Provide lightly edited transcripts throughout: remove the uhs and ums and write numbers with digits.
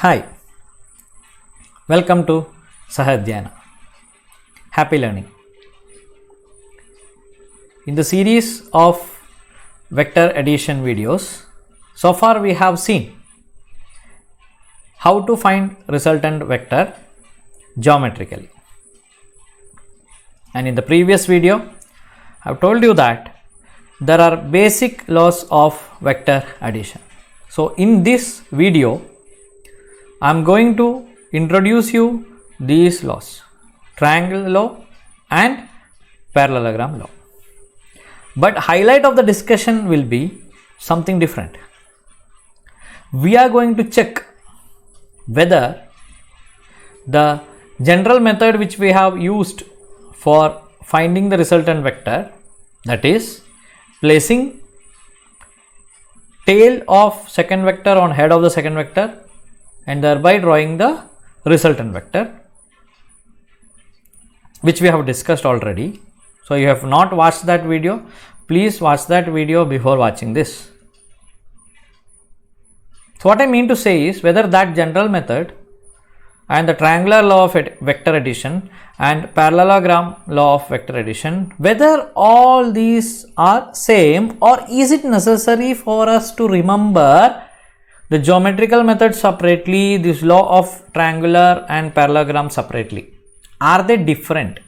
Hi, welcome to Sahadhyana. Happy learning. In the series of vector addition videos, so far we have seen how to find resultant vector geometrically. And in the previous video, I have told you that there are basic laws of vector addition. So in this video, I am going to introduce you these laws, triangle law and parallelogram law. But highlight of the discussion will be something different. We are going to check whether the general method which we have used for finding the resultant vector, that is placing tail of second vector on head of the second vector and thereby drawing the resultant vector, which we have discussed already. So you have not watched that video, please watch that video before watching this. So what I mean to say is whether that general method and the triangular law of vector addition and parallelogram law of vector addition, whether all these are same, or is it necessary for us to remember the geometrical method separately, this law of triangular and parallelogram separately? Are they different?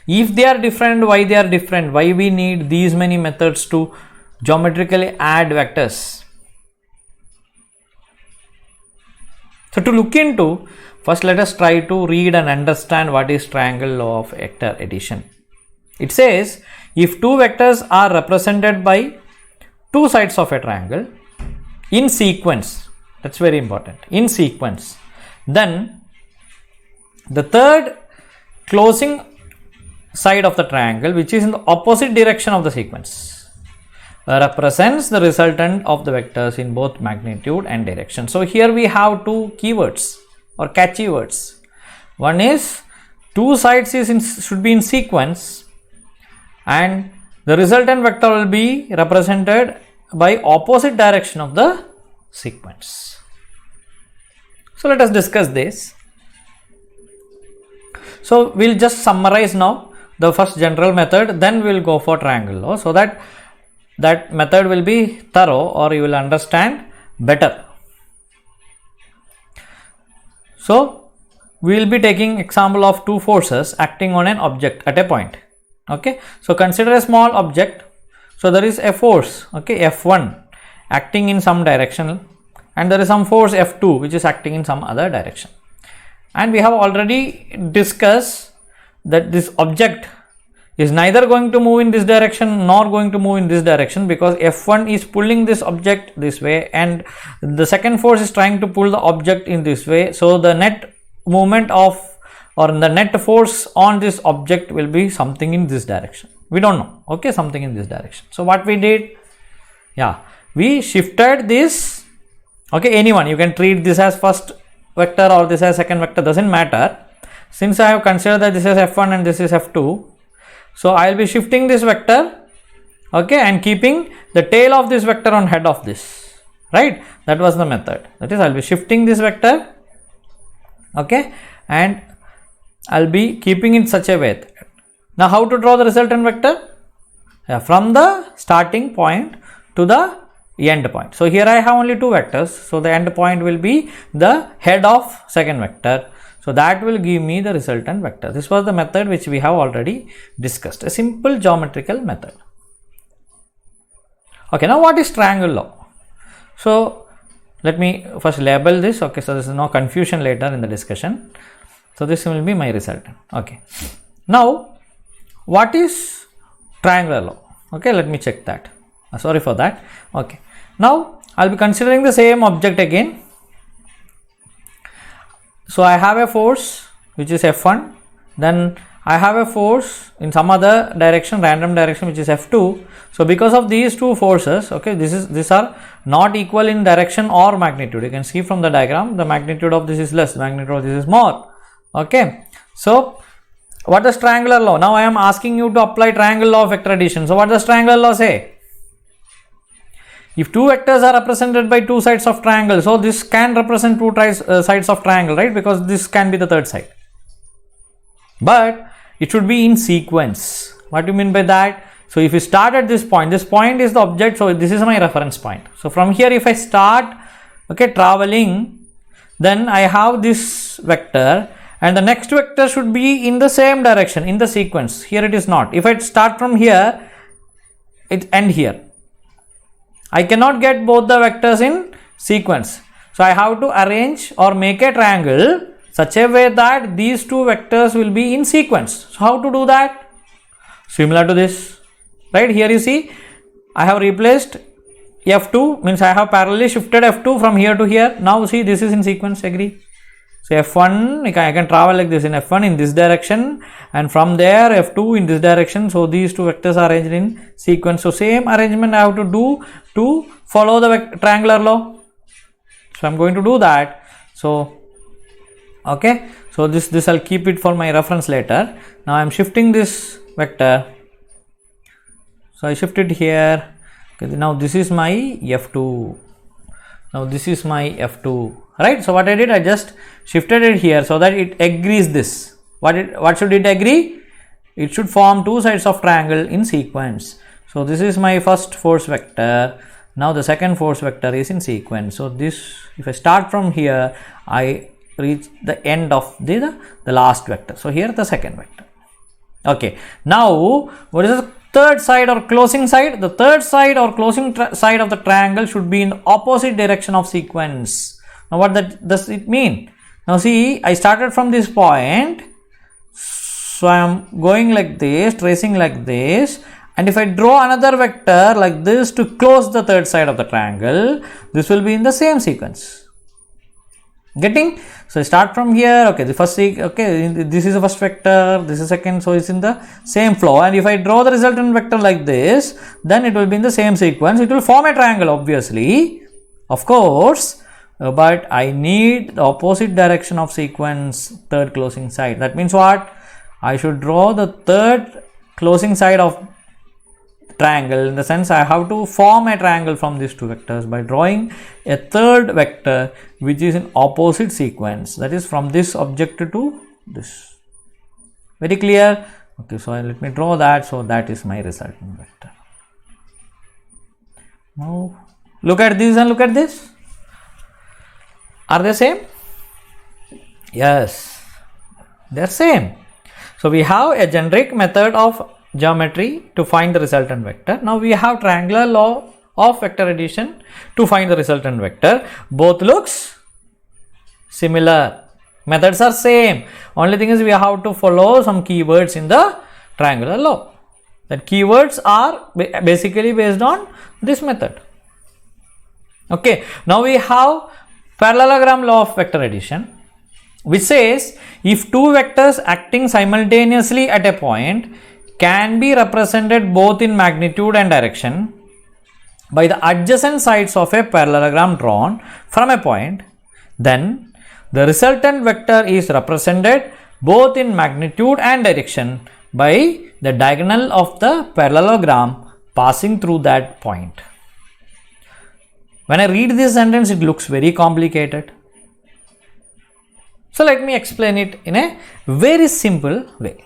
If they are different, why they are different? Why we need these many methods to geometrically add vectors? So to look into, first let us try to read and understand what is triangle law of vector addition. It says if two vectors are represented by two sides of a triangle in sequence, that's very important, in sequence, then the third closing side of the triangle, which is in the opposite direction of the sequence, represents the resultant of the vectors in both magnitude and direction. So here we have two keywords or catchy words. One is two sides should be in sequence, and the resultant vector will be represented by opposite direction of the sequence. So let us discuss this. So we'll just summarize now the first general method, then we'll go for triangle law, so that method will be thorough or you will understand better. So we will be taking example of two forces acting on an object at a point. Okay, so consider a small object. So there is a force, okay, F1 acting in some direction, and there is some force F2 which is acting in some other direction. And we have already discussed that this object is neither going to move in this direction nor going to move in this direction, because F1 is pulling this object this way and the second force is trying to pull the object in this way. So the net movement of, or the net force on this object will be something in this direction. We don't know, okay, something in this direction. So what we did, we shifted this, okay, anyone, you can treat this as first vector or this as second vector, doesn't matter. Since I have considered that this is F1 and this is F2, so I will be shifting this vector, okay, and keeping the tail of this vector on head of this, right? That was the method. That is, I will be shifting this vector, okay, and I will be keeping it such a way. Now how to draw the resultant vector? From the starting point to the end point. So here I have only two vectors, so the end point will be the head of second vector. So that will give me the resultant vector. This was the method which we have already discussed, a simple geometrical method. Okay, now what is triangle law? So let me first label this, okay, so there is no confusion later in the discussion. So this will be my resultant. Okay, now what is triangular law? Okay, let me check that. Sorry for that. Okay, now I'll be considering the same object again. So I have a force which is F1, then I have a force in some other direction, random direction, which is F2. So because of these two forces, okay, these are not equal in direction or magnitude. You can see from the diagram, the magnitude of this is less, the magnitude of this is more. Okay, so what does triangular law? Now I am asking you to apply triangle law of vector addition. So what does triangular law say? if two vectors are represented by two sides of triangle, so this can represent two sides of triangle, right? Because this can be the third side. But it should be in sequence. What do you mean by that? So if you start at this point is the object, so this is my reference point. So from here, if I start, okay, traveling, then I have this vector, and the next vector should be in the same direction in the sequence. Here it is not. If I start from here, it end here. I cannot get both the vectors in sequence. So I have to arrange or make a triangle such a way that these two vectors will be in sequence. So how to do that? Similar to this, right? Here you see, I have replaced F2, means I have parallelly shifted F2 from here to here. Now see, this is in sequence, agree? So F1, I can travel like this in F1 in this direction, and from there F2 in this direction. So these two vectors are arranged in sequence. So same arrangement I have to do to follow the triangular law. So I'm going to do that. So okay, so this I'll keep it for my reference later. Now I'm shifting this vector. So I shift it here. Okay, now this is my F2. Now this is my F2. Right, so what I did, I just shifted it here so that it agrees this. What should it agree? It should form two sides of triangle in sequence. So this is my first force vector. Now the second force vector is in sequence. So this, if I start from here, I reach the end of the last vector. So here the second vector. Okay, now what is the third side or closing side? The third side or closing side of the triangle should be in the opposite direction of sequence. Now what does it mean? Now see, I started from this point, so I am going like this, tracing like this, and if I draw another vector like this to close the third side of the triangle, this will be in the same sequence. Getting? So I start from here, okay, the first, okay, this is the first vector, this is second, so it's in the same flow, and if I draw the resultant vector like this, then it will be in the same sequence. It will form a triangle, obviously, of course, but I need the opposite direction of sequence, third closing side. That means what? I should draw the third closing side of triangle, in the sense I have to form a triangle from these two vectors by drawing a third vector which is in opposite sequence, that is from this object to this. Very clear? Okay, so let me draw that. So that is my resultant vector. Now look at this and look at this. Are they same? Yes, they are same. So we have a generic method of geometry to find the resultant vector. Now we have triangular law of vector addition to find the resultant vector. Both looks similar. Methods are same. Only thing is we have to follow some keywords in the triangular law. That keywords are basically based on this method. Okay. Now we have parallelogram law of vector addition, which says if two vectors acting simultaneously at a point can be represented both in magnitude and direction by the adjacent sides of a parallelogram drawn from a point, then the resultant vector is represented both in magnitude and direction by the diagonal of the parallelogram passing through that point. When I read this sentence, it looks very complicated. So let me explain it in a very simple way.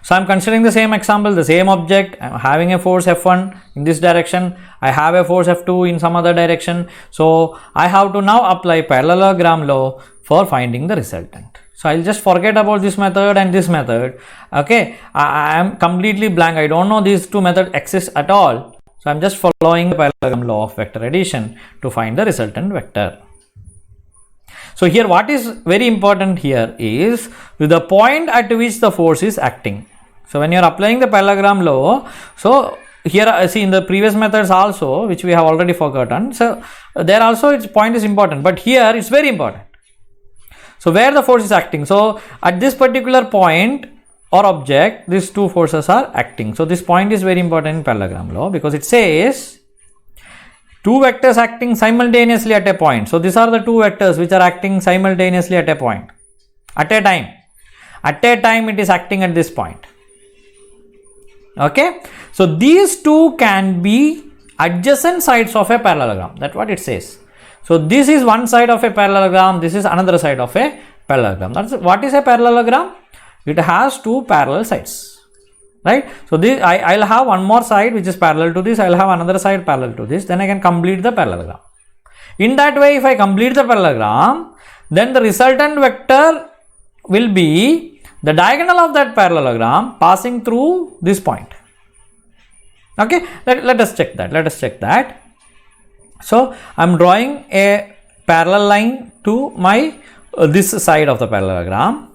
So I am considering the same example, the same object. I am having a force F1 in this direction. I have a force F2 in some other direction. So I have to now apply parallelogram law for finding the resultant. So I'll just forget about this method and this method. Okay, I am completely blank. I don't know these two methods exist at all. So I'm just following the parallelogram law of vector addition to find the resultant vector. So here what is very important here is the point at which the force is acting. So when you are applying the parallelogram law, so here I see in the previous methods also, which we have already forgotten. So there also its point is important, but here it's very important. So where the force is acting, so at this particular point or object, these two forces are acting. So this point is very important in parallelogram law because it says two vectors acting simultaneously at a point. So these are the two vectors which are acting simultaneously at a point, at a time. At a time it is acting at this point. Okay, so these two can be adjacent sides of a parallelogram. That's what it says. So this is one side of a parallelogram, this is another side of a parallelogram. That's what is a parallelogram? It has two parallel sides, right? So this I'll have one more side which is parallel to this, I'll have another side parallel to this, then I can complete the parallelogram. In that way, if I complete the parallelogram, then the resultant vector will be the diagonal of that parallelogram passing through this point. Okay, let us check that. So I am drawing a parallel line to my this side of the parallelogram.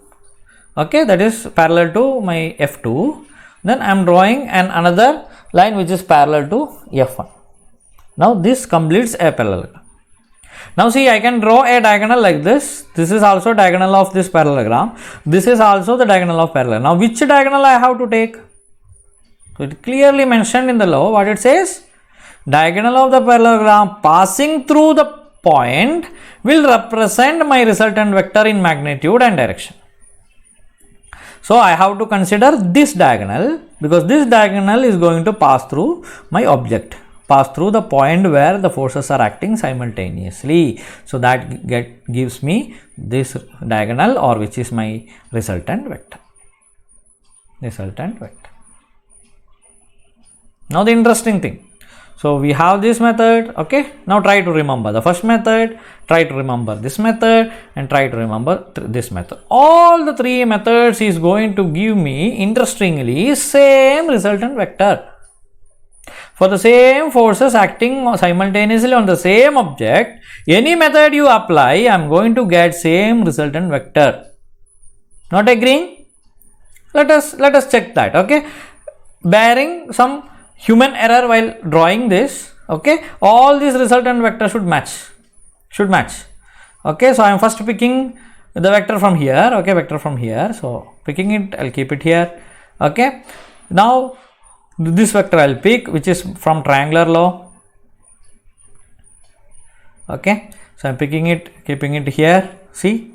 Okay, that is parallel to my F2. Then I am drawing another line which is parallel to F1. Now this completes a parallelogram. Now see, I can draw a diagonal like this. This is also diagonal of this parallelogram. This is also the diagonal of parallelogram. Now which diagonal I have to take? So it clearly mentioned in the law what it says. Diagonal of the parallelogram passing through the point will represent my resultant vector in magnitude and direction. So I have to consider this diagonal because this diagonal is going to pass through my object, pass through the point where the forces are acting simultaneously. So that gives me this diagonal, or which is my resultant vector. Now the interesting thing. So we have this method. Okay, now try to remember the first method, try to remember this method, and try to remember this method. All the three methods is going to give me, interestingly, same resultant vector. For the same forces acting simultaneously on the same object, any method you apply, I am going to get same resultant vector. Not agreeing? Let us check that. Okay, bearing some human error while drawing this, okay, all these resultant vectors should match. Okay, so I am first picking the vector from here. Okay, vector from here. So picking it, I'll keep it here. Okay, now this vector I'll pick, which is from triangular law. Okay, so I'm picking it, keeping it here. See,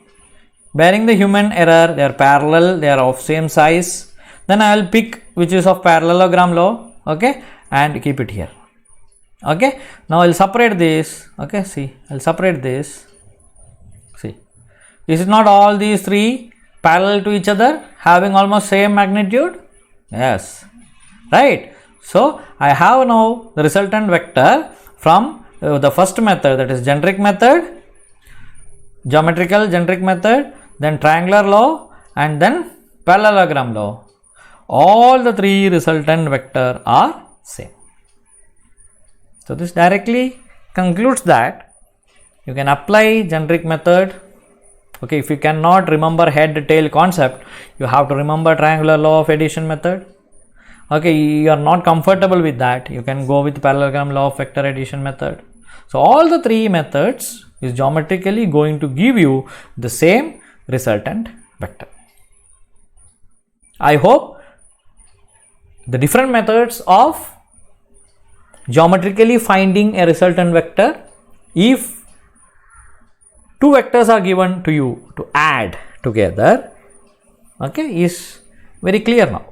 bearing the human error, they are parallel, they are of same size. Then I will pick which is of parallelogram law. Okay, and keep it here. Okay, now I'll separate this. Okay, see, I'll separate this. See, is it not all these three parallel to each other, having almost same magnitude? Yes, right. So I have now the resultant vector from the first method, that is generic method, geometrical generic method, then triangular law, and then parallelogram law. All the three resultant vector are same. So this directly concludes that you can apply generic method. Okay, if you cannot remember head tail concept, you have to remember triangular law of addition method. Okay, you are not comfortable with that, you can go with parallelogram law of vector addition method. So all the three methods is geometrically going to give you the same resultant vector. I hope the different methods of geometrically finding a resultant vector, if two vectors are given to you to add together, okay, is very clear now.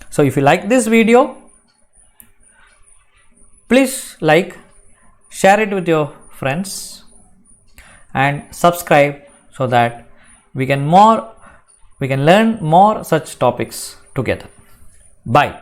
So if you like this video, please like, share it with your friends, and subscribe so that we can learn more such topics together. Bye.